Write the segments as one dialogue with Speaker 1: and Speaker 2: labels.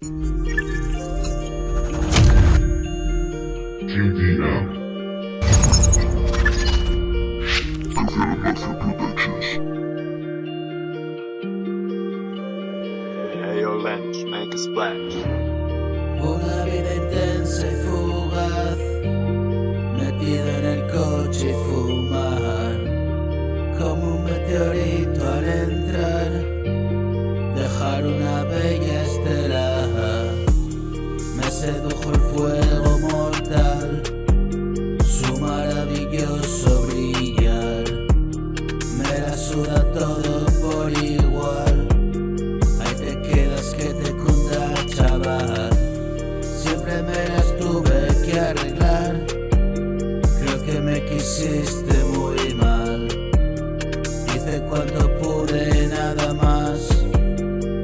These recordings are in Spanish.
Speaker 1: GDM. Galaxy Productions.
Speaker 2: Ayo Lens, make a splash.
Speaker 3: Una vida intensa y fugaz, metido en el coche y fumar, como un meteorito al entrar, dejar una bella estela. Me sedujo el fuego mortal, su maravilloso brillar, me la suda todo por igual. Ahí te quedas que te cunda, chaval. Siempre me las tuve que arreglar. Creo que me quisiste muy mal. Hice cuanto pude, nada más.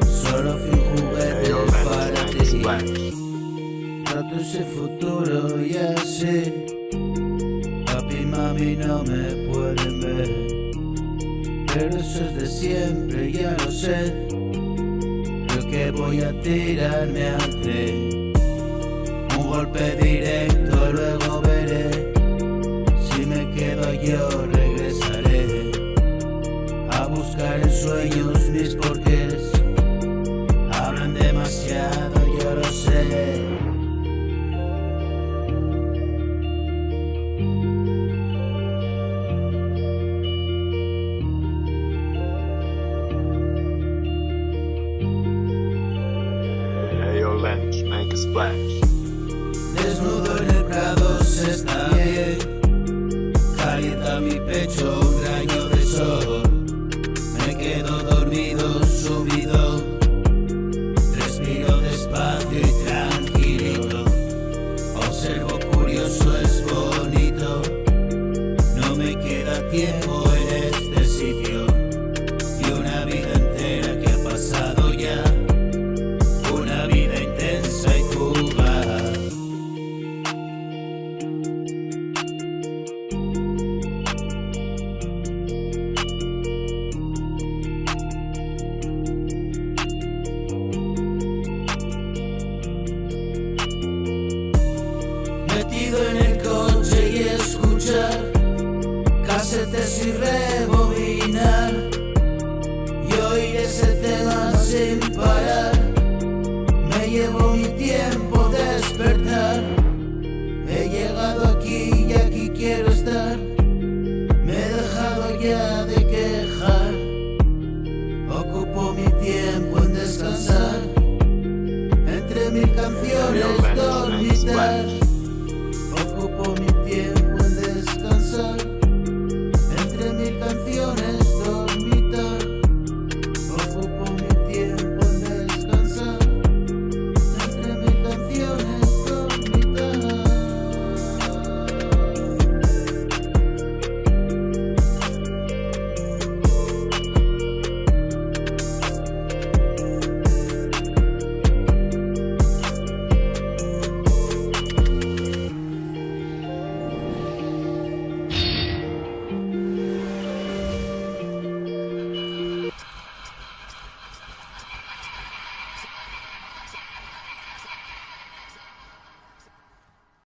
Speaker 3: Solo fui un juguete
Speaker 2: Ayo Lens,
Speaker 3: para
Speaker 2: make a
Speaker 3: ti.
Speaker 2: splash.
Speaker 3: Trato ese futuro y así papi y mami no me pueden ver, pero eso es de siempre, ya lo sé. Creo que voy a tirarme ante un golpe directo, luego veré. Si me quedo yo regresaré a buscar en sueños mis porqués. Hablan demasiado, yo lo sé.
Speaker 2: Ayo Lens, make a splash.
Speaker 3: Desnudo en el prado se está bien, calienta mi pecho un rayo de sol. Me quedo dormido, subido, respiro despacio y tranquilito. Observo curioso, es bonito, no me queda tiempo en este sitio. Y una vida entera que ha pasado ya, una vida intensa y fugaz. Metido en el coche y escuchar casetes y rebobinar, y oír ese tema sin parar. Me llevo mi tiempo despertar. He llegado aquí y aquí quiero estar. Me he dejado ya de quejar. Ocupo mi tiempo en descansar entre mil canciones, dormitar.